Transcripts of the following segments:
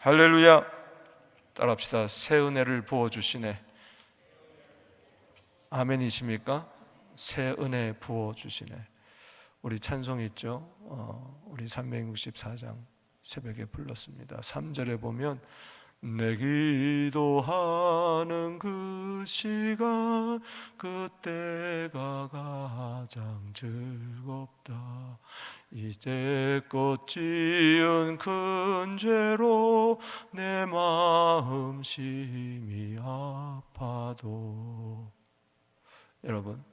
할렐루야. 따라합시다. 새 은혜를 부어주시네. 아멘이십니까? 새 은혜 부어주시네. 우리 찬송 있죠? 우리 364장 새벽에 불렀습니다. 3절에 보면 내 기도하는 그 시간 그때가 가장 즐겁다. 이제껏 지은 큰 죄로 내 마음 심히 아파도. 여러분,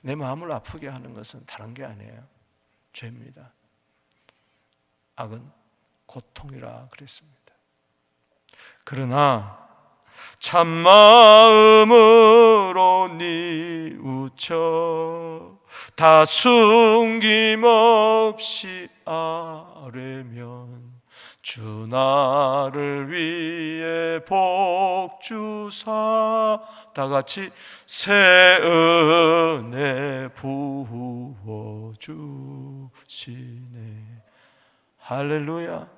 내 마음을 아프게 하는 것은 다른 게 아니에요. 죄입니다. 악은 고통이라 그랬습니다. 그러나 참마음으로 뉘우쳐 다 숨김없이 아뢰면 주 나를 위해 복 주사 다 같이 새 은혜 부어 주시네. 할렐루야.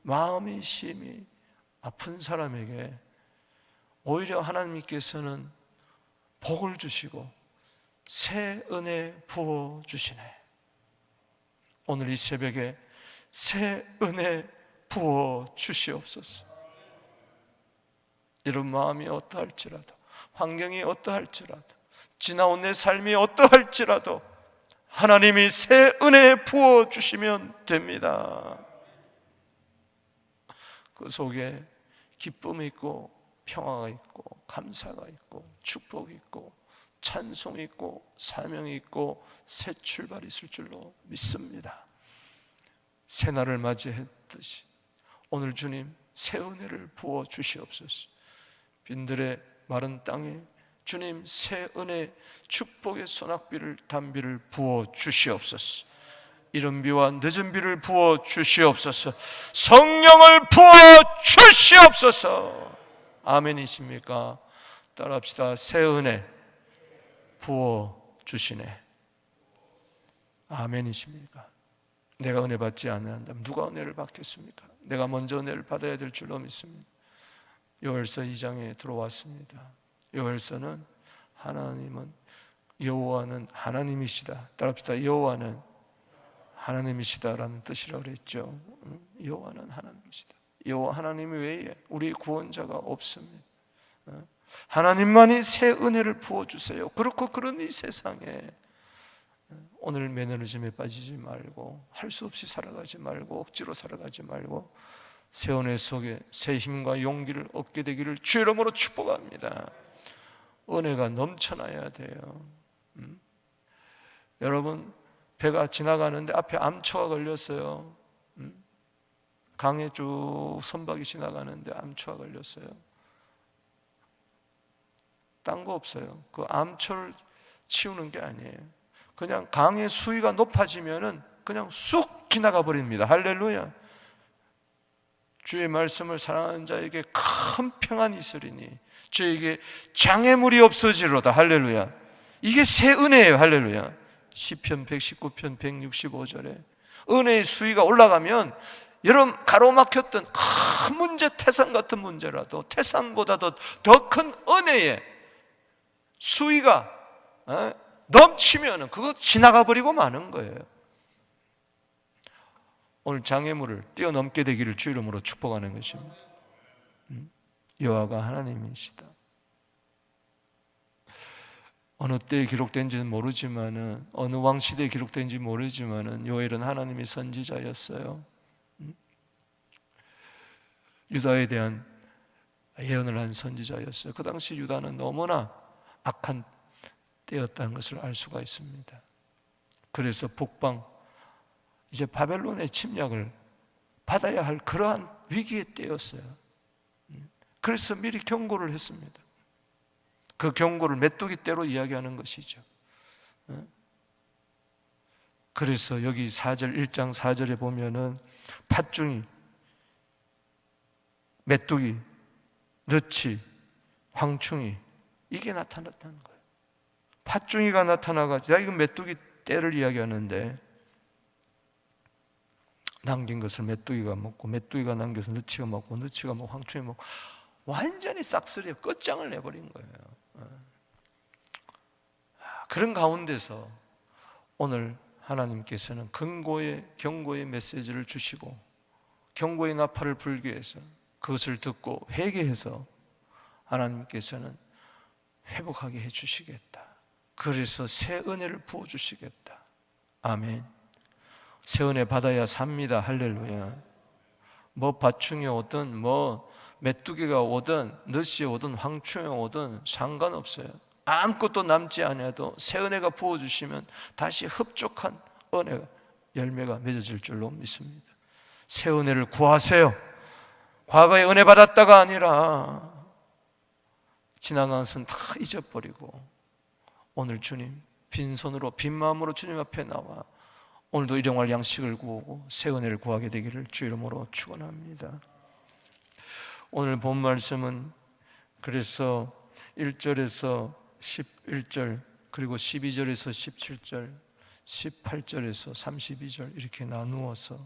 마음이 심히 아픈 사람에게 오히려 하나님께서는 복을 주시고 새 은혜 부어 주시네. 오늘 이 새벽에 새 은혜 부어 주시옵소서. 이런 마음이 어떠할지라도, 환경이 어떠할지라도, 지나온 내 삶이 어떠할지라도 하나님이 새 은혜 부어 주시면 됩니다. 그 속에 기쁨이 있고 평화가 있고 감사가 있고 축복이 있고 찬송이 있고 사명이 있고 새 출발이 있을 줄로 믿습니다. 새날을 맞이했듯이 오늘 주님 새 은혜를 부어 주시옵소서. 빈들의 마른 땅에 주님 새 은혜 축복의 소낙비를 단비를 부어 주시옵소서. 이른 비와 늦은 비를 부어 주시옵소서. 성령을 부어 주시옵소서. 아멘이십니까? 따라합시다. 새 은혜 부어 주시네. 아멘이십니까? 내가 은혜 받지 않는다면 누가 은혜를 받겠습니까? 내가 먼저 은혜를 받아야 될 줄로 믿습니다. 요엘서 2장에 들어왔습니다. 요엘서는 하나님은 여호와는 하나님이시다. 따라합시다. 여호와는 하나님이시다라는 뜻이라고 그랬죠. 여호와는 하나님이시다. 여호와 하나님 외에 우리 구원자가 없습니다. 하나님만이 새 은혜를 부어주세요. 그렇고 그런 이 세상에 오늘 매너리즘에 빠지지 말고 할 수 없이 살아가지 말고 억지로 살아가지 말고 새 은혜 속에 새 힘과 용기를 얻게 되기를 주의 이름으로 축복합니다. 은혜가 넘쳐나야 돼요. 여러분, 배가 지나가는데 앞에 암초가 걸렸어요. 강에 쭉 선박이 지나가는데 암초가 걸렸어요. 딴 거 없어요. 그 암초를 치우는 게 아니에요. 그냥 강의 수위가 높아지면은 그냥 쑥 지나가 버립니다. 할렐루야. 주의 말씀을 사랑하는 자에게 큰 평안이 있으리니 저에게 장애물이 없어지로다. 할렐루야. 이게 새 은혜예요. 할렐루야. 시편 119편 165절에 은혜의 수위가 올라가면 여러분 가로막혔던 큰 문제, 태산 같은 문제라도 태산보다도 더 큰 은혜의 수위가 넘치면 그거 지나가 버리고 마는 거예요. 오늘 장애물을 뛰어넘게 되기를 주 이름으로 축복하는 것입니다. 여호와가 하나님이시다. 어느 때에 기록된지는 모르지만은 어느 왕 시대에 기록된지 모르지만은 요엘은 하나님의 선지자였어요. 유다에 대한 예언을 한 선지자였어요. 그 당시 유다는 너무나 악한 때였다는 것을 알 수가 있습니다. 그래서 북방 이제 바벨론의 침략을 받아야 할 그러한 위기의 때였어요. 그래서 미리 경고를 했습니다. 그 경고를 메뚜기 떼로 이야기하는 것이죠. 그래서 여기 1장 4절에 보면은 팥중이, 메뚜기, 너치, 황충이 이게 나타났다는 거예요. 팥중이가 나타나가지고 이건 메뚜기 떼를 이야기하는데 남긴 것을 메뚜기가 먹고 메뚜기가 남겨서 너치가 먹고 너치가 먹고 황충이 먹고 완전히 싹쓸이에 끝장을 내버린 거예요. 그런 가운데서 오늘 하나님께서는 경고의 메시지를 주시고 경고의 나팔을 불기 위해서 그것을 듣고 회개해서 하나님께서는 회복하게 해주시겠다. 그래서 새 은혜를 부어주시겠다. 아멘. 새 은혜 받아야 삽니다. 할렐루야. 뭐 밭충이 오든 뭐 메뚜기가 오든 너시 오든 황충이 오든 상관없어요. 아무것도 남지 않아도 새 은혜가 부어주시면 다시 흡족한 은혜가 열매가 맺어질 줄로 믿습니다. 새 은혜를 구하세요. 과거에 은혜 받았다가 아니라 지나간 것은 다 잊어버리고 오늘 주님 빈손으로 빈 마음으로 주님 앞에 나와 오늘도 일용할 양식을 구하고 새 은혜를 구하게 되기를 주 이름으로 축원합니다. 오늘 본 말씀은 그래서 1절에서 11절 그리고 12절에서 17절 18절에서 32절 이렇게 나누어서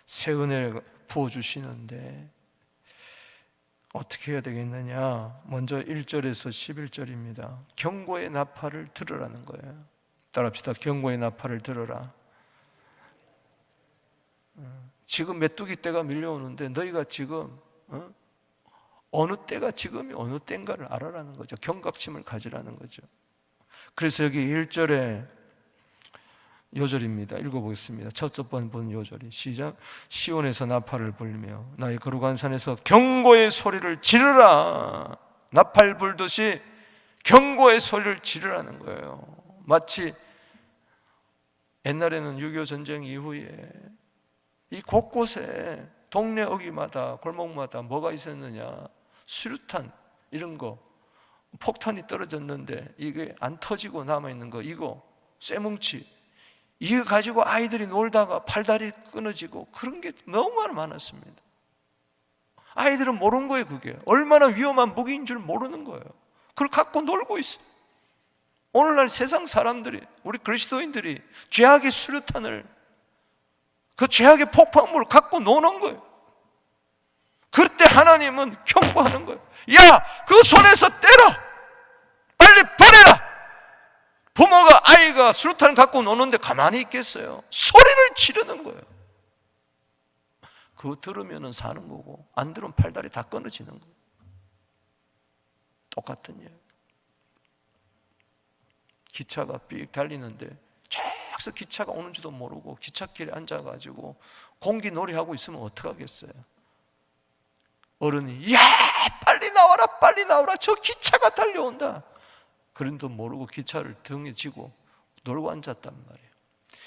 새 은혜를 부어주시는데 어떻게 해야 되겠느냐? 먼저 1절에서 11절입니다. 경고의 나팔을 들으라는 거예요. 따라합시다. 경고의 나팔을 들어라. 지금 메뚜기 때가 밀려오는데 너희가 지금 어느 때가 지금이 어느 때인가를 알아라는 거죠. 경각심을 가지라는 거죠. 그래서 여기 1절에 요절입니다. 읽어보겠습니다. 첫 번 본 요절이 시작. 시온에서 나팔을 불며 나의 거룩한 산에서 경고의 소리를 지르라. 나팔 불듯이 경고의 소리를 지르라는 거예요. 마치 옛날에는 6.25 전쟁 이후에 이 곳곳에 동네 어귀마다 골목마다 뭐가 있었느냐? 수류탄 이런 거 폭탄이 떨어졌는데 이게 안 터지고 남아있는 거 이거 쇠뭉치 이거 가지고 아이들이 놀다가 팔다리 끊어지고 그런 게 너무 많았습니다. 아이들은 모르는 거예요. 그게 얼마나 위험한 무기인 줄 모르는 거예요. 그걸 갖고 놀고 있어요. 오늘날 세상 사람들이 우리 그리스도인들이 죄악의 수류탄을 그 죄악의 폭발물을 갖고 노는 거예요. 그때 하나님은 경고하는 거예요. 야, 그 손에서 떼라. 빨리 버려라. 부모가 아이가 수류탄을 갖고 노는데 가만히 있겠어요? 소리를 지르는 거예요. 그거 들으면 사는 거고 안 들으면 팔다리 다 끊어지는 거예요. 똑같은 일. 기차가 삑 달리는데 쫙서 기차가 오는지도 모르고 기찻길에 앉아가지고 공기놀이하고 있으면 어떡하겠어요? 어른이 야 빨리 나와라 빨리 나와라 저 기차가 달려온다. 그런도 모르고 기차를 등에 지고 놀고 앉았단 말이에요.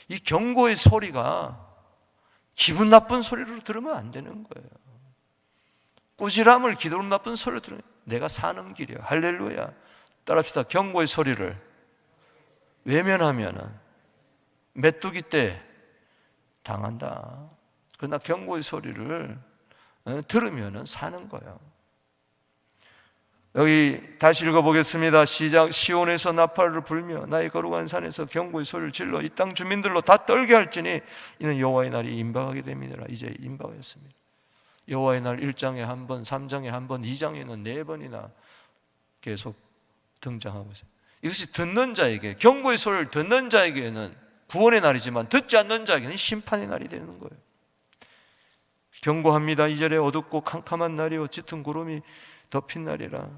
이 경고의 소리가 기분 나쁜 소리로 들으면 안 되는 거예요. 꾸지람을 기분 나쁜 소리로 들으면 내가 사는 길이야. 할렐루야. 따라합시다. 경고의 소리를 외면하면은 메뚜기 때 당한다. 그러나 경고의 소리를 들으면은 사는 거예요. 여기 다시 읽어보겠습니다. 시작. 시온에서 나팔을 불며 나의 거룩한 산에서 경고의 소리를 질러 이 땅 주민들로 다 떨게 할지니 이는 여호와의 날이 임박하게 됨이니라. 이제 임박했습니다. 여호와의 날 1장에 한 번, 3장에 한 번, 2장에는 4번이나 계속 등장하고 있어요. 이것이 듣는 자에게, 경고의 소리를 듣는 자에게는 구원의 날이지만 듣지 않는 자에게는 심판의 날이 되는 거예요. 경고합니다. 2절에 어둡고 캄캄한 날이요 짙은 구름이 덮인 날이라.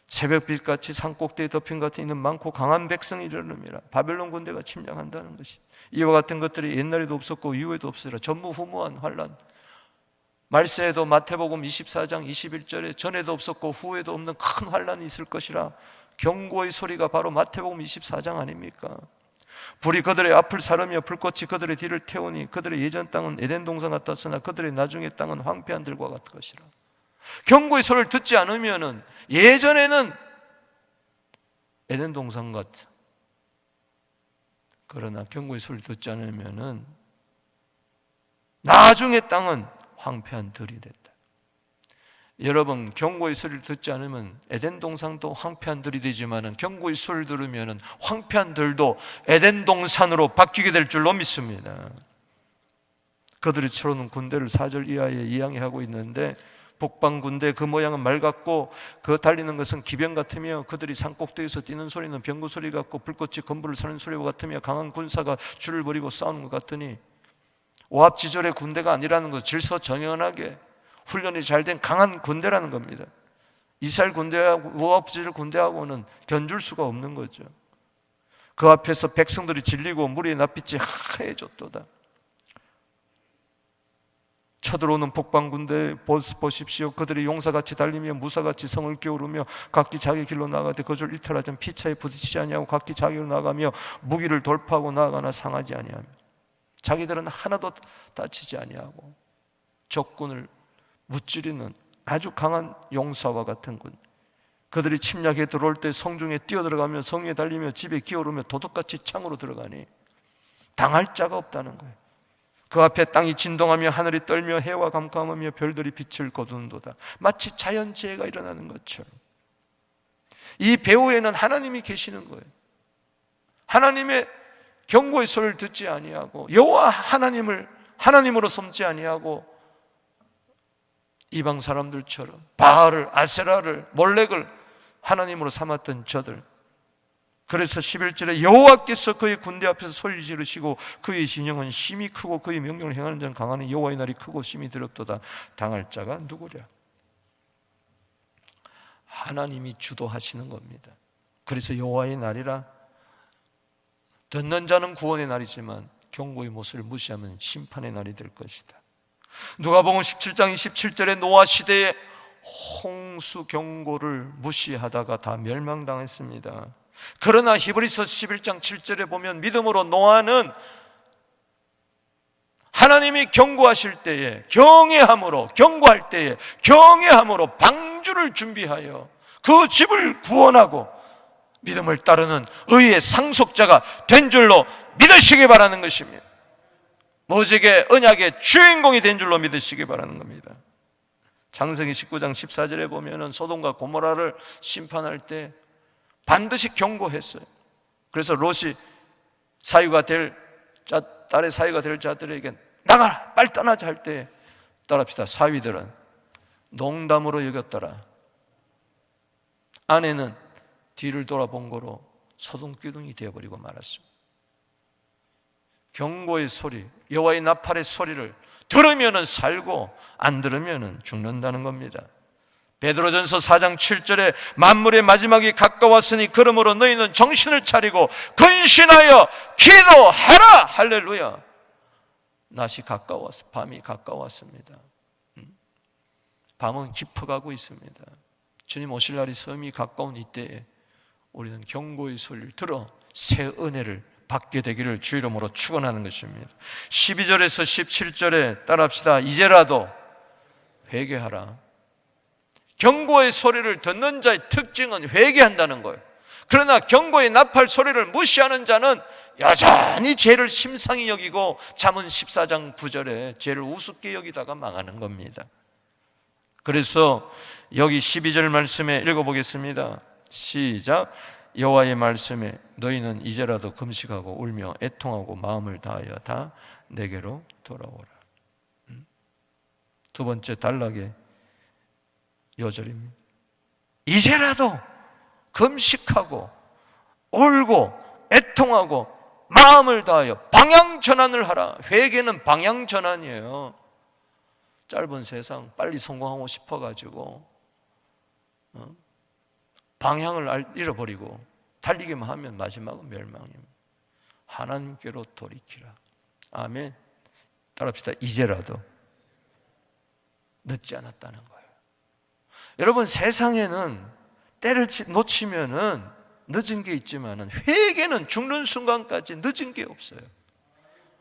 새벽빛같이 산꼭대에 덮인 같은 이는 많고 강한 백성이 이르름이라. 바벨론 군대가 침략한다는 것이 이와 같은 것들이 옛날에도 없었고 이후에도 없으리라. 전무후무한 환란. 말세에도 마태복음 24장 21절에 전에도 없었고 후에도 없는 큰 환란이 있을 것이라. 경고의 소리가 바로 마태복음 24장 아닙니까? 불이 그들의 앞을 사르며 불꽃이 그들의 뒤를 태우니 그들의 예전 땅은 에덴 동산 같았으나 그들의 나중의 땅은 황폐한 들과 같을 것이라. 경고의 소리를 듣지 않으면은 예전에는 에덴 동산 같아. 그러나 경고의 소리를 듣지 않으면은 나중의 땅은 황폐한 들이 됐다. 여러분, 경고의 소리를 듣지 않으면 에덴 동산도 황폐한 들이 되지만은 경고의 소리를 들으면은 황폐한 들도 에덴 동산으로 바뀌게 될 줄로 믿습니다. 그들이 쳐오는 군대를 4절 이하에 이양해하고 있는데, 북방군대 그 모양은 말 같고 그 달리는 것은 기병 같으며 그들이 산꼭대기에서 뛰는 소리는 병거 소리 같고 불꽃이 건물을 서는 소리와 같으며 강한 군사가 줄을 버리고 싸우는 것 같으니, 오합지졸의 군대가 아니라는 것, 질서정연하게 훈련이 잘 된 강한 군대라는 겁니다. 이스라엘 군대하고 오합지졸 군대하고는 견줄 수가 없는 거죠. 그 앞에서 백성들이 질리고 물이 낯빛이 하얘졌도다. 쳐들어오는 북방군대 보십시오. 그들이 용사같이 달리며 무사같이 성을 기울이며 각기 자기 길로 나가되 그줄 이탈하지 피차에 부딪히지 아니하고 각기 자기로 나가며 무기를 돌파하고 나아가나 상하지 아니하며, 자기들은 하나도 다치지 아니하고 적군을 무찌르는 아주 강한 용사와 같은 군. 그들이 침략에 들어올 때 성중에 뛰어들어가며 성에 달리며 집에 기어오르며 도둑같이 창으로 들어가니 당할 자가 없다는 거예요. 그 앞에 땅이 진동하며 하늘이 떨며 해와 감감하며 별들이 빛을 거두는도다. 마치 자연재해가 일어나는 것처럼 이 배후에는 하나님이 계시는 거예요. 하나님의 경고의 소리를 듣지 아니하고 여호와 하나님을 하나님으로 섬지 아니하고 이방 사람들처럼 바알을, 아세라를, 몰렉을 하나님으로 삼았던 저들. 그래서 11절에 여호와께서 그의 군대 앞에서 소리 지르시고 그의 진영은 심히 크고 그의 명령을 행하는 자는 강하니 여호와의 날이 크고 심히 두렵도다. 당할 자가 누구랴? 하나님이 주도하시는 겁니다. 그래서 여호와의 날이라, 듣는 자는 구원의 날이지만 경고의 못을 무시하면 심판의 날이 될 것이다. 누가복음 17장 27절에 노아 시대에 홍수 경고를 무시하다가 다 멸망당했습니다. 그러나 히브리서 11장 7절에 보면 믿음으로 노아는 하나님이 경고하실 때에 경고할 때에 경외함으로 방주를 준비하여 그 집을 구원하고 믿음을 따르는 의의 상속자가 된 줄로 믿으시기 바라는 것입니다. 모세의 언약의 주인공이 된 줄로 믿으시기 바라는 겁니다. 창세기 19장 14절에 보면은 소돔과 고모라를 심판할 때 반드시 경고했어요. 그래서 롯이 딸의 사위가 될 자들에게 나가라, 빨리 떠나자 할 때 따라합시다. 사위들은 농담으로 여겼더라. 아내는 뒤를 돌아본 거로 소동기둥이 되어버리고 말았습니다. 경고의 소리, 여호와의 나팔의 소리를 들으면 살고 안 들으면 죽는다는 겁니다. 베드로전서 4장 7절에 만물의 마지막이 가까웠으니 그러므로 너희는 정신을 차리고 근신하여 기도하라. 할렐루야. 낮이 가까웠어. 밤이 가까웠습니다. 밤은 깊어가고 있습니다. 주님 오실 날이 섬이 가까운 이때에 우리는 경고의 소리를 들어 새 은혜를 받게 되기를 주 이름으로 축원하는 것입니다. 12절에서 17절에 따라합시다. 이제라도 회개하라. 경고의 소리를 듣는 자의 특징은 회개한다는 거예요. 그러나 경고의 나팔 소리를 무시하는 자는 여전히 죄를 심상히 여기고 잠언 14장 9절에 죄를 우습게 여기다가 망하는 겁니다. 그래서 여기 12절 말씀에 읽어보겠습니다. 시작. 여호와의 말씀에 너희는 이제라도 금식하고 울며 애통하고 마음을 다하여 다 내게로 돌아오라. 두 번째 단락의 요절입니다. 이제라도 금식하고 울고 애통하고 마음을 다하여 방향 전환을 하라. 회개는 방향 전환이에요. 짧은 세상 빨리 성공하고 싶어가지고 방향을 잃어버리고 달리기만 하면 마지막은 멸망입니다. 하나님께로 돌이키라. 아멘. 따라합시다. 이제라도 늦지 않았다는 거예요. 여러분, 세상에는 때를 놓치면은 늦은 게 있지만은 회개는 죽는 순간까지 늦은 게 없어요.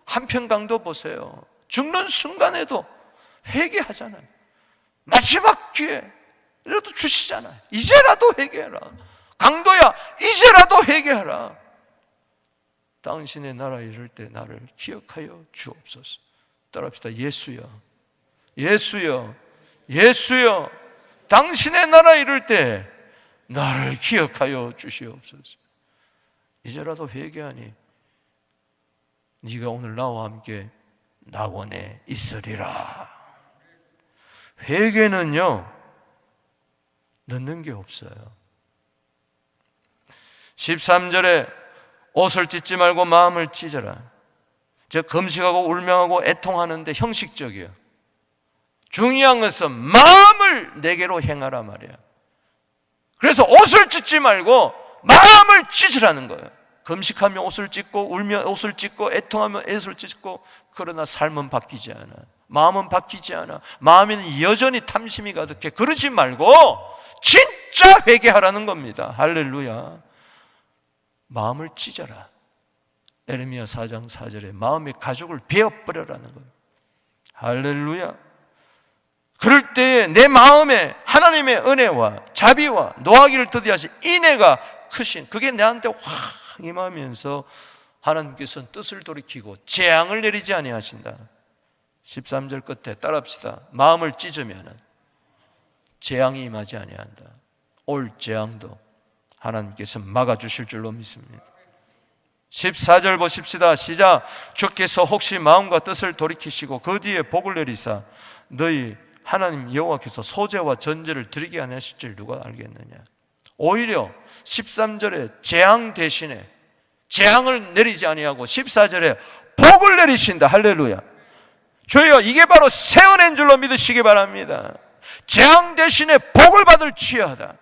한평강도 보세요. 죽는 순간에도 회개하잖아요. 마지막 기회라도 주시잖아요. 이제라도 회개해라. 강도야, 이제라도 회개하라. 당신의 나라에 이를 때 나를 기억하여 주옵소서. 따라합시다. 예수여, 예수여, 예수여, 당신의 나라에 이를 때 나를 기억하여 주시옵소서. 이제라도 회개하니 네가 오늘 나와 함께 낙원에 있으리라. 회개는요, 넣는 게 없어요. 13절에 옷을 찢지 말고 마음을 찢어라. 즉 금식하고 울명하고 애통하는데 형식적이에요. 중요한 것은 마음을 내게로 행하라 말이에요. 그래서 옷을 찢지 말고 마음을 찢으라는 거예요. 금식하면 옷을 찢고 울면 옷을 찢고 애통하면 옷을 찢고, 그러나 삶은 바뀌지 않아. 마음은 바뀌지 않아. 마음에는 여전히 탐심이 가득해. 그러지 말고 진짜 회개하라는 겁니다. 할렐루야. 마음을 찢어라. 에레미야 4장 4절에 마음의 가죽을 베어버려라는 거예요. 할렐루야. 그럴 때에 내 마음에 하나님의 은혜와 자비와 노하기를 더디하신 인애가 크신, 그게 내한테 확 임하면서 하나님께서는 뜻을 돌이키고 재앙을 내리지 아니하신다. 13절 끝에 따라합시다. 마음을 찢으면 재앙이 임하지 아니한다. 올 재앙도 하나님께서 막아주실 줄로 믿습니다. 14절 보십시다. 시작. 주께서 혹시 마음과 뜻을 돌이키시고 그 뒤에 복을 내리사 너희 하나님 여호와께서 소제와 전제를 드리게 하실 줄 누가 알겠느냐. 오히려 13절에 재앙 대신에 재앙을 내리지 아니하고 14절에 복을 내리신다. 할렐루야. 주여, 이게 바로 새 은혜인 줄로 믿으시기 바랍니다. 재앙 대신에 복을 받을 취하다.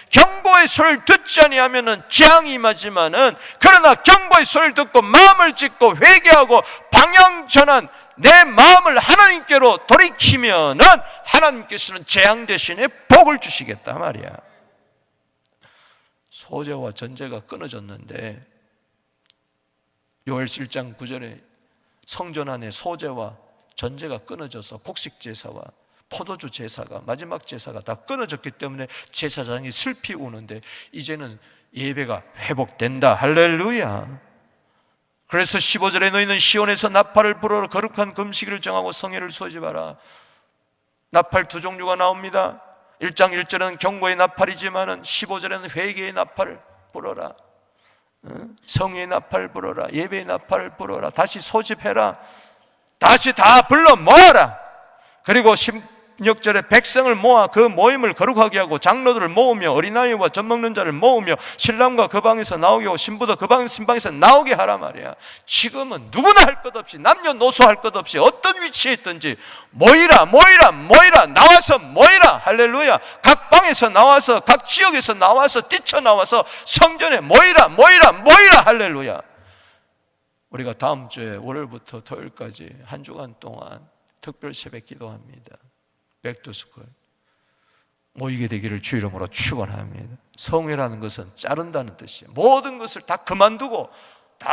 경고의 소리를 듣지 아니하면은 재앙이 임하지만은, 그러나 경고의 소리를 듣고 마음을 찢고 회개하고 방향 전환, 내 마음을 하나님께로 돌이키면은 하나님께서는 재앙 대신에 복을 주시겠다 말이야. 소제와 전제가 끊어졌는데 요엘 7장 9절에 성전 안에 소제와 전제가 끊어져서 곡식 제사와 포도주 제사가, 마지막 제사가 다 끊어졌기 때문에 제사장이 슬피 우는데 이제는 예배가 회복된다. 할렐루야. 그래서 15절에 너희는 시온에서 나팔을 불어라. 거룩한 금식일을 정하고 성회를 소집하라. 나팔 두 종류가 나옵니다. 1장 1절은 경고의 나팔이지만은 15절에는 회개의 나팔을 불어라. 성회의 나팔을 불어라. 예배의 나팔을 불어라. 다시 소집해라. 다시 다 불러 모아라. 그리고 16절에 백성을 모아 그 모임을 거룩하게 하고 장로들을 모으며 어린아이와 젖먹는 자를 모으며 신랑과 그 방에서 나오게 하고 신부도 그 신방에서 나오게 하라 말이야. 지금은 누구나 할 것 없이, 남녀노소 할 것 없이 어떤 위치에 있든지 모이라 모이라 모이라, 나와서 모이라. 할렐루야. 각 방에서 나와서, 각 지역에서 나와서, 뛰쳐나와서 성전에 모이라 모이라 모이라. 할렐루야. 우리가 다음 주에 월요일부터 토요일까지 한 주간 동안 특별 새벽 기도합니다. 백투스쿨 모이게 되기를 주 이름으로 축원합니다. 성회라는 것은 자른다는 뜻이에요. 모든 것을 다 그만두고 다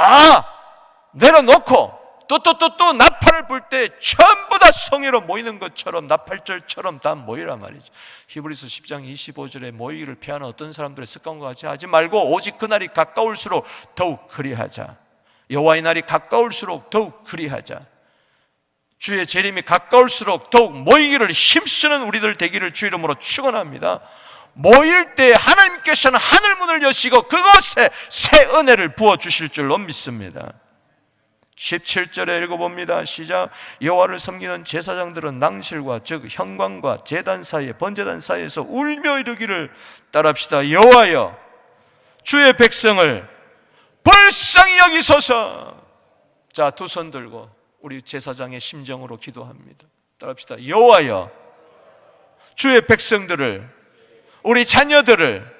내려놓고 또 나팔을 불 때 전부 다 성회로 모이는 것처럼, 나팔절처럼 다 모이라 말이죠. 히브리서 10장 25절에 모이기를 피하는 어떤 사람들의 습관과 같이 하지 말고 오직 그날이 가까울수록 더욱 그리하자. 여호와의 날이 가까울수록 더욱 그리하자. 주의 재림이 가까울수록 더욱 모이기를 힘쓰는 우리들 되기를 주 이름으로 축원합니다. 모일 때 하나님께서는 하늘문을 여시고 그곳에 새 은혜를 부어주실 줄로 믿습니다. 17절에 읽어봅니다. 시작. 여호와를 섬기는 제사장들은 낭실과 즉 현관과 제단 사이에, 번제단 사이에서 울며 이르기를, 따라합시다. 여호와여, 주의 백성을 불쌍히 여기소서. 자, 두 손 들고 우리 제사장의 심정으로 기도합니다. 따라합시다. 여호와여, 주의 백성들을, 우리 자녀들을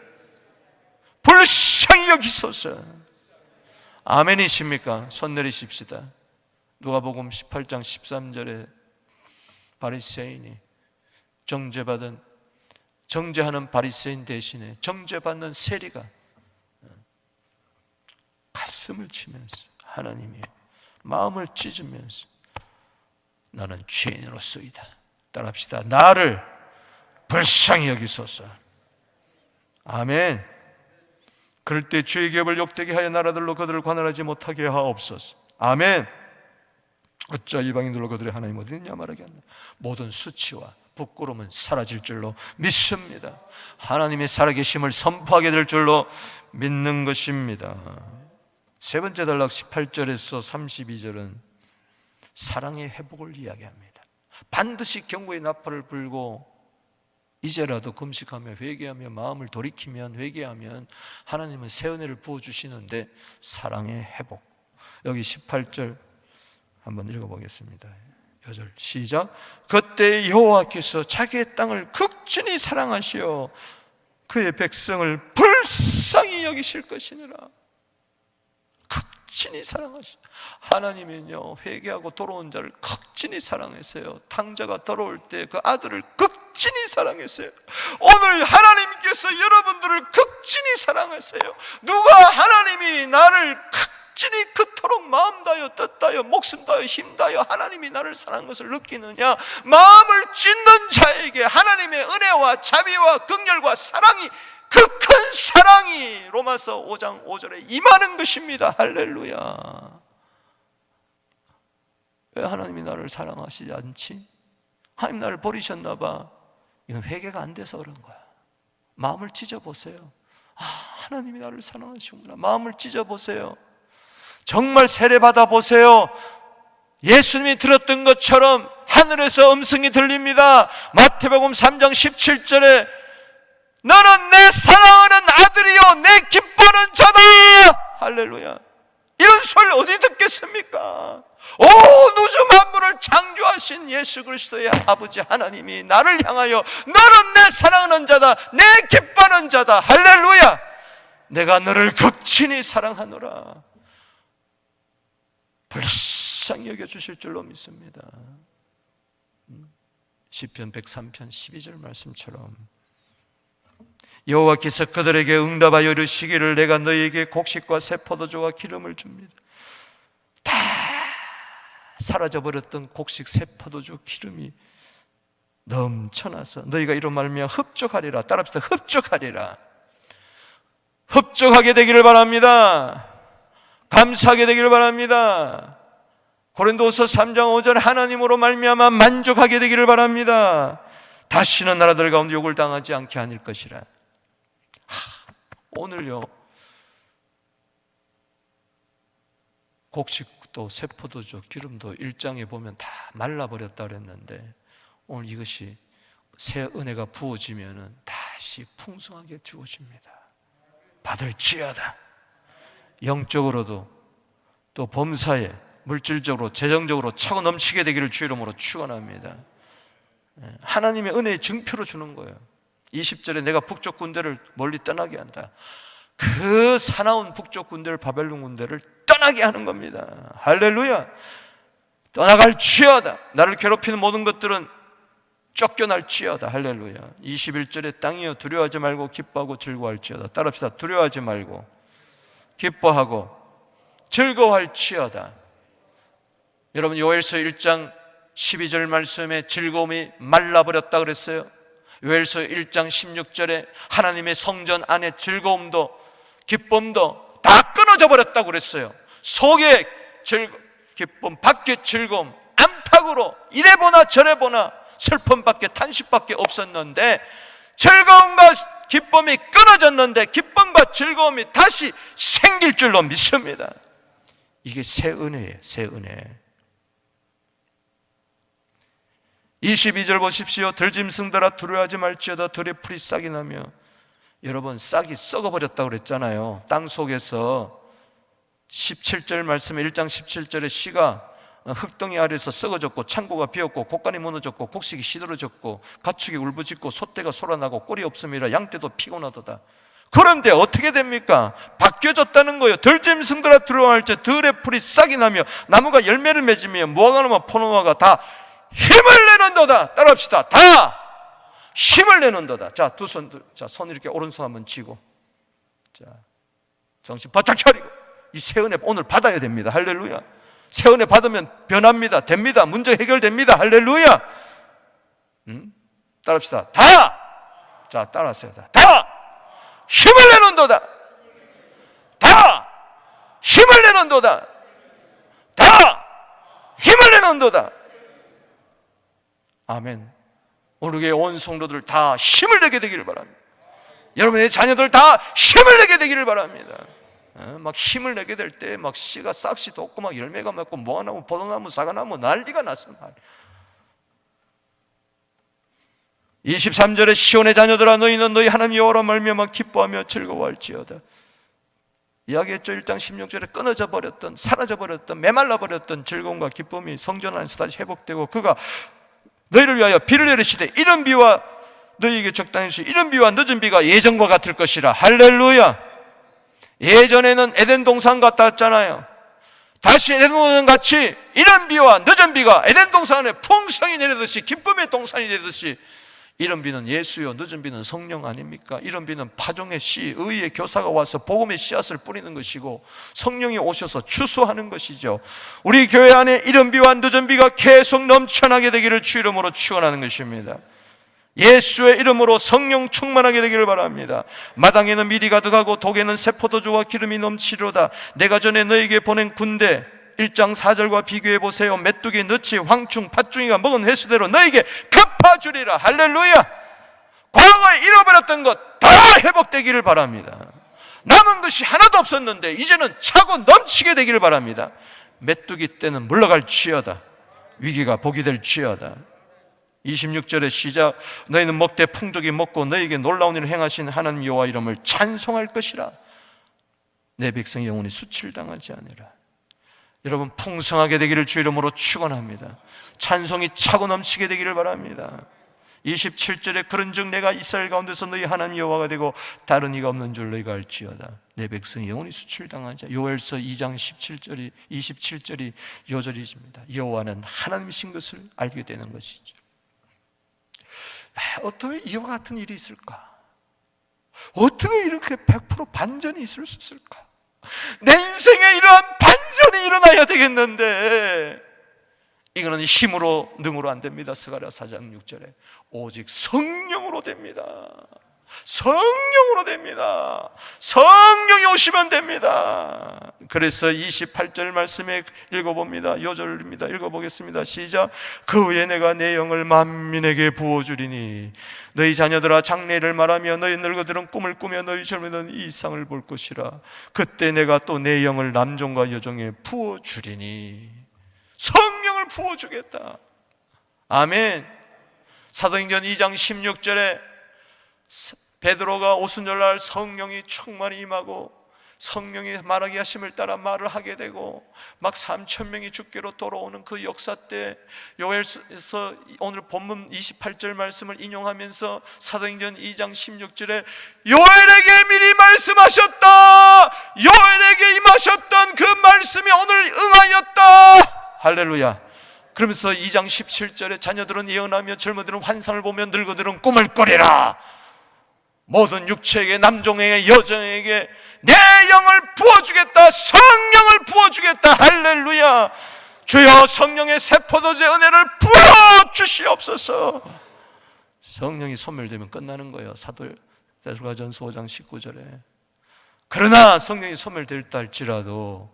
불쌍히 여기소서. 아멘이십니까? 손 내리십시다. 누가복음 18장 13절에 바리새인이 정죄하는 바리새인 대신에 정죄받는 세리가 가슴을 치면서, 하나님이 마음을 찢으면서 나는 죄인으로서이다. 따라합시다. 나를 불쌍히 여기소서. 아멘. 그럴 때 주의 기업을 욕되게 하여 나라들로 그들을 관할하지 못하게 하옵소서. 아멘. 어찌 이방인들로 그들의 하나님 어디 있냐 말하게 한다. 모든 수치와 부끄러움은 사라질 줄로 믿습니다. 하나님의 살아계심을 선포하게 될 줄로 믿는 것입니다. 세 번째 단락 18절에서 32절은 사랑의 회복을 이야기합니다. 반드시 경고의 나팔을 불고 이제라도 금식하며 회개하며 마음을 돌이키면, 회개하면 하나님은 새 은혜를 부어주시는데 사랑의 회복. 여기 18절 한번 읽어보겠습니다. 8절 시작. 그때 여호와께서 자기의 땅을 극진히 사랑하시어 그의 백성을 불쌍히 여기실 것이니라. 극진히 사랑하시오. 하나님은요, 회개하고 돌아온 자를 극진히 사랑했어요. 탕자가 돌아올 때 그 아들을 극진히 사랑했어요. 오늘 하나님께서 여러분들을 극진히 사랑하세요. 누가 하나님이 나를 극진히 그토록 마음 다하여 뜻 다하여 목숨 다하여 힘 다하여 하나님이 나를 사랑한 것을 느끼느냐? 마음을 찢는 자에게 하나님의 은혜와 자비와 긍휼과 사랑이, 그 큰 사랑이 로마서 5장 5절에 임하는 것입니다. 할렐루야. 왜 하나님이 나를 사랑하시지 않지? 하나님 나를 버리셨나 봐. 이건 회개가 안 돼서 그런 거야. 마음을 찢어보세요. 아, 하나님이 나를 사랑하시구나. 마음을 찢어보세요. 정말 세례받아 보세요. 예수님이 들었던 것처럼 하늘에서 음성이 들립니다. 마태복음 3장 17절에 너는 내 사랑하는 아들이요 내 기뻐하는 자다. 할렐루야. 이런 소리를 어디 듣겠습니까? 온 우주 만물을 창조하신 예수 그리스도의 아버지 하나님이 나를 향하여 너는 내 사랑하는 자다, 내 기뻐하는 자다. 할렐루야. 내가 너를 극진히 사랑하노라. 불쌍히 여겨주실 줄로 믿습니다. 시편 103편 12절 말씀처럼 여호와께서 그들에게 응답하여 이르시기를 내가 너희에게 곡식과 새 포도주와 기름을 줍니다. 다 사라져버렸던 곡식, 새 포도주, 기름이 넘쳐나서 너희가 이런 말미암아 흡족하리라. 따라합시다. 흡족하리라. 흡족하게 되기를 바랍니다. 감사하게 되기를 바랍니다. 고린도후서 3장 5절 하나님으로 말미암아 만족하게 되기를 바랍니다. 다시는 나라들 가운데 욕을 당하지 않게 하실 것이라. 오늘요, 곡식도 새포도주, 기름도 1장에 보면 다 말라버렸다 그랬는데 오늘 이것이 새 은혜가 부어지면 다시 풍성하게 주어집니다. 받을지어다. 영적으로도 또 범사에 물질적으로 재정적으로 차고 넘치게 되기를 주 이름으로 축원합니다. 하나님의 은혜의 증표로 주는 거예요. 20절에 내가 북쪽 군대를 멀리 떠나게 한다. 그 사나운 북쪽 군대를, 바벨론 군대를 떠나게 하는 겁니다. 할렐루야. 떠나갈지어다. 나를 괴롭히는 모든 것들은 쫓겨날지어다. 할렐루야. 21절에 땅이여 두려워하지 말고 기뻐하고 즐거워할지어다. 따라합시다. 두려워하지 말고 기뻐하고 즐거워할지어다. 여러분, 요엘서 1장 12절 말씀에 즐거움이 말라버렸다 그랬어요. 요엘서 1장 16절에 하나님의 성전 안에 즐거움도 기쁨도 다 끊어져 버렸다고 그랬어요. 속에 기쁨, 밖에 즐거움, 안팎으로 이래보나 저래보나 슬픔밖에 탄식밖에 없었는데 즐거움과 기쁨이 끊어졌는데 기쁨과 즐거움이 다시 생길 줄로 믿습니다. 이게 새 은혜예요. 새 은혜. 22절 보십시오. 들짐승들아 두려워하지 말지어다. 들의 풀이 싹이 나며. 여러분, 싹이 썩어버렸다고 그랬잖아요. 땅 속에서 17절 말씀에 1장 17절에 씨가 흙덩이 아래에서 썩어졌고 창고가 비었고 곡간이 무너졌고 곡식이 시들어졌고 가축이 울부짖고 소떼가 솟아나고 꼴이 없음이라 양떼도 피곤하도다. 그런데 어떻게 됩니까? 바뀌어졌다는 거예요. 들짐승들아 두려워할지 들의 풀이 싹이 나며 나무가 열매를 맺으며 무화과나무와 포도나무가 다 힘을 내는도다. 따라합시다. 다 힘을 내는도다. 자, 두 손, 자, 손 이렇게 오른손 한번 쥐고, 자, 정신 바짝 차리고 이 새 은혜 오늘 받아야 됩니다. 할렐루야. 새 은혜 받으면 변합니다. 됩니다. 문제 해결됩니다. 할렐루야. 따라합시다. 다. 자, 따라하세요. 다 힘을 내는도다. 다 힘을 내는도다. 다 힘을 내는도다. 아멘. 오늘 교회 온 성도들 다 힘을 내게 되기를 바랍니다. 여러분의 자녀들 다 힘을 내게 되기를 바랍니다. 막 힘을 내게 될 때 막 씨가 싹시 돋고 막 열매가 맺고 무화나무, 포도나무, 사과나무 난리가 났어. 23절에 시온의 자녀들아 너희는 너희 하나님 여호와로 말미암아 기뻐하며 즐거워할지어다. 이야기했죠. 1장 16절에 끊어져 버렸던, 사라져 버렸던, 메말라 버렸던 즐거움과 기쁨이 성전 안에서 다시 회복되고 그가 너희를 위하여 비를 내리시되 이른 비와 너희에게 적당히 주시 이른 비와 늦은 비가 예전과 같을 것이라. 할렐루야. 예전에는 에덴 동산 같았잖아요. 다시 에덴 동산 같이 이른 비와 늦은 비가 에덴 동산에 풍성히 내리듯이 기쁨의 동산이 되듯이 이른 비는 예수요 늦은 비는 성령 아닙니까? 이른 비는 파종의 씨, 의의 교사가 와서 복음의 씨앗을 뿌리는 것이고 성령이 오셔서 추수하는 것이죠. 우리 교회 안에 이른 비와 늦은 비가 계속 넘쳐나게 되기를 주 이름으로 축원하는 것입니다. 예수의 이름으로 성령 충만하게 되기를 바랍니다. 마당에는 밀이 가득하고 독에는 새 포도주와 기름이 넘치로다. 내가 전에 너에게 보낸 군대 1장 4절과 비교해 보세요. 메뚜기, 너치, 황충, 팥중이가 먹은 횟수대로 너에게 갚아주리라. 할렐루야. 과거에 잃어버렸던 것 다 회복되기를 바랍니다. 남은 것이 하나도 없었는데 이제는 차고 넘치게 되기를 바랍니다. 메뚜기 때는 물러갈지어다. 위기가 복이 될지어다. 26절의 시작. 너희는 먹되 풍족이 먹고 너희에게 놀라운 일을 행하신 하나님 여호와 이름을 찬송할 것이라. 내 백성의 영혼이 수치당하지 아니라. 여러분 풍성하게 되기를 주 이름으로 축원합니다. 찬송이 차고 넘치게 되기를 바랍니다. 27절에 그런즉 내가 이스라엘 가운데서 너희 하나님 여호와가 되고 다른 이가 없는 줄 너희가 알지어다. 내 백성의 영혼이 수치당하지. 요엘서 2장 17절이 27절이 요절이십니다. 여호와는 하나님이신 것을 알게 되는 것이죠. 어떻게 이와 같은 일이 있을까? 어떻게 이렇게 100% 반전이 있을 수 있을까? 내 인생에 이러한 반전이 일어나야 되겠는데 이거는 힘으로 능으로 안 됩니다. 스가랴 4장 6절에 오직 성령으로 됩니다. 성령으로 됩니다. 성령이 오시면 됩니다. 그래서 28절 말씀에 읽어봅니다. 요절입니다. 읽어보겠습니다. 시작. 그 후에 내가 내 영을 만민에게 부어주리니 너희 자녀들아 장래를 말하며 너희 늙어들은 꿈을 꾸며 너희 젊은이는 이 이상을 볼 것이라. 그때 내가 또 내 영을 남종과 여종에 부어주리니. 성령을 부어주겠다. 아멘. 사도행전 2장 16절에 베드로가 오순절날 성령이 충만히 임하고 성령이 말하게 하심을 따라 말을 하게 되고 막 3,000명이 주께로 돌아오는 그 역사 때 요엘서 오늘 본문 28절 말씀을 인용하면서 사도행전 2장 16절에 요엘에게 미리 말씀하셨다. 요엘에게 임하셨던 그 말씀이 오늘 응하였다. 할렐루야. 그러면서 2장 17절에 자녀들은 예언하며 젊은이들은 환상을 보며 늙어들은 꿈을 꾸리라. 모든 육체에게 남종에게 여종에게 내 영을 부어주겠다. 성령을 부어주겠다. 할렐루야. 주여 성령의 새 포도주의 은혜를 부어주시옵소서. 성령이 소멸되면 끝나는 거예요. 사도행전서 5장 19절에 그러나 성령이 소멸될다 할지라도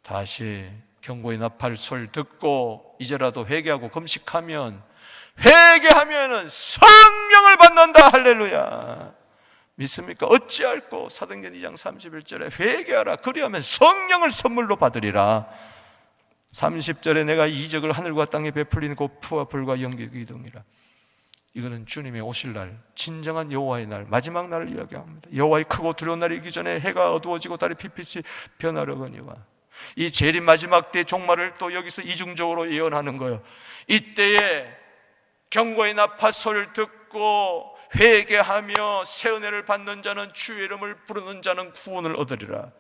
다시 경고의 나팔 소리를 듣고 이제라도 회개하고 금식하면 회개하면은 성령을 받는다. 할렐루야. 믿습니까? 어찌할꼬 사도행전 2장 31절에 회개하라. 그리하면 성령을 선물로 받으리라. 30절에 내가 이적을 하늘과 땅에 베풀리는 곧 피와 불과 연기 기둥이라. 이거는 주님의 오실 날, 진정한 여호와의 날, 마지막 날을 이야기합니다. 여호와의 크고 두려운 날이 이기 전에 해가 어두워지고 달이 핏빛이 변하려거니와. 이 재림 마지막 때 종말을 또 여기서 이중적으로 예언하는 거예요. 이때에 경고의 나팔 소리를 듣고 회개하며 새 은혜를 받는 자는 주의 이름을 부르는 자는 구원을 얻으리라.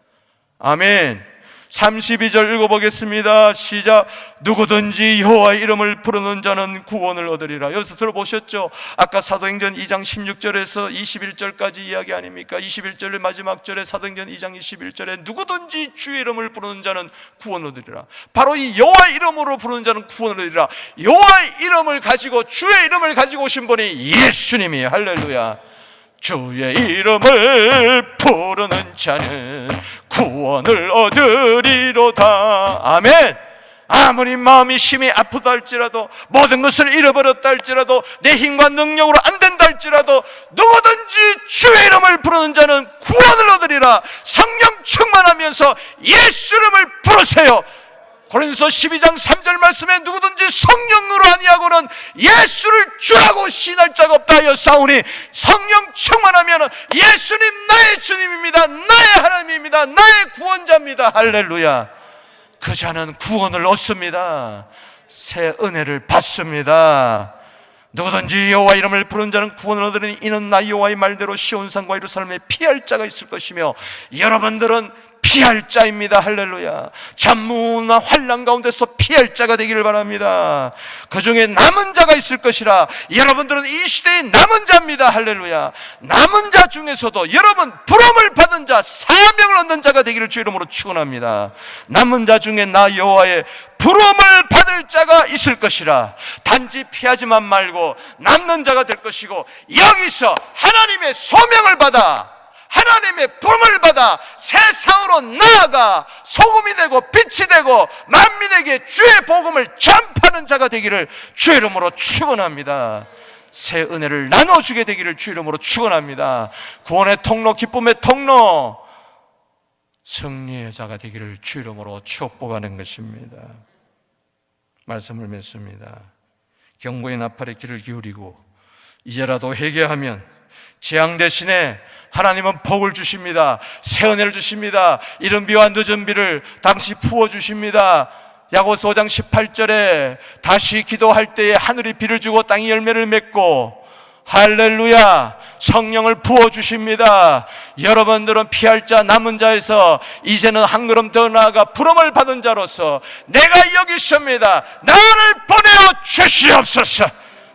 아멘. 32절 읽어보겠습니다. 시작. 누구든지 여호와의 이름을 부르는 자는 구원을 얻으리라. 여기서 들어보셨죠? 아까 사도행전 2장 16절에서 21절까지 이야기 아닙니까? 21절의 마지막 절에 사도행전 2장 21절에 누구든지 주의 이름을 부르는 자는 구원을 얻으리라. 바로 이 여호와의 이름으로 부르는 자는 구원을 얻으리라. 여호와의 이름을 가지고 주의 이름을 가지고 오신 분이 예수님이에요. 할렐루야. 주의 이름을 부르는 자는 구원을 얻으리로다. 아멘. 아무리 마음이 심히 아프다 할지라도, 모든 것을 잃어버렸다 할지라도, 내 힘과 능력으로 안 된다 할지라도 누구든지 주의 이름을 부르는 자는 구원을 얻으리라. 성령 충만하면서 예수 이름을 부르세요. 고린도서 12장 3절 말씀에 누구든지 성령으로 아니하고는 예수를 주라고 시인할 자가 없다 하여 싸우니, 성령 충만하면 예수님 나의 주님입니다, 나의 하나님입니다, 나의 구원자입니다. 할렐루야. 그 자는 구원을 얻습니다. 새 은혜를 받습니다. 누구든지 여호와 이름을 부르는 자는 구원을 얻으리니 이는 나 여호와의 말대로 시온산과 예루살렘에 피할 자가 있을 것이며, 여러분들은 피할 자입니다. 할렐루야. 전무나 환난 가운데서 피할 자가 되기를 바랍니다. 그 중에 남은 자가 있을 것이라. 여러분들은 이 시대의 남은 자입니다. 할렐루야. 남은 자 중에서도 여러분 부름을 받은 자, 사명을 얻는 자가 되기를 주 이름으로 축원합니다. 남은 자 중에 나 여호와의 부름을 받을 자가 있을 것이라. 단지 피하지만 말고 남는 자가 될 것이고, 여기서 하나님의 소명을 받아, 하나님의 부름을 받아 세상으로 나아가 소금이 되고 빛이 되고 만민에게 주의 복음을 전파하는 자가 되기를 주 이름으로 축원합니다. 새 은혜를 나눠주게 되기를 주 이름으로 축원합니다. 구원의 통로, 기쁨의 통로, 승리의 자가 되기를 주 이름으로 축복하는 것입니다. 말씀을 맺습니다. 경고의 나팔에 귀를 기울이고 이제라도 회개하면 재앙 대신에 하나님은 복을 주십니다. 새 은혜를 주십니다. 이른 비와 늦은 비를 당시 부어주십니다. 야고보서 5장 18절에 다시 기도할 때에 하늘이 비를 주고 땅이 열매를 맺고, 할렐루야, 성령을 부어주십니다. 여러분들은 피할 자, 남은 자에서 이제는 한 걸음 더 나아가 부름을 받은 자로서 내가 여기 있습니다, 나를 보내어 주시옵소서,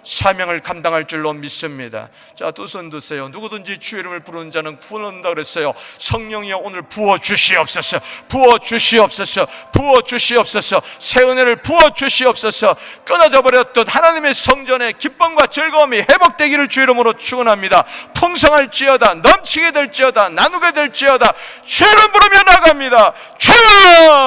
사명을 감당할 줄로 믿습니다. 자, 두 손 드세요. 누구든지 주 이름을 부르는 자는 구원한다 그랬어요. 성령이여 오늘 부어주시옵소서, 부어주시옵소서, 부어주시옵소서, 새 은혜를 부어주시옵소서. 끊어져 버렸던 하나님의 성전의 기쁨과 즐거움이 회복되기를 주 이름으로 축원합니다. 풍성할지어다, 넘치게 될지어다, 나누게 될지어다, 주 이름 부르며 나갑니다. 주여!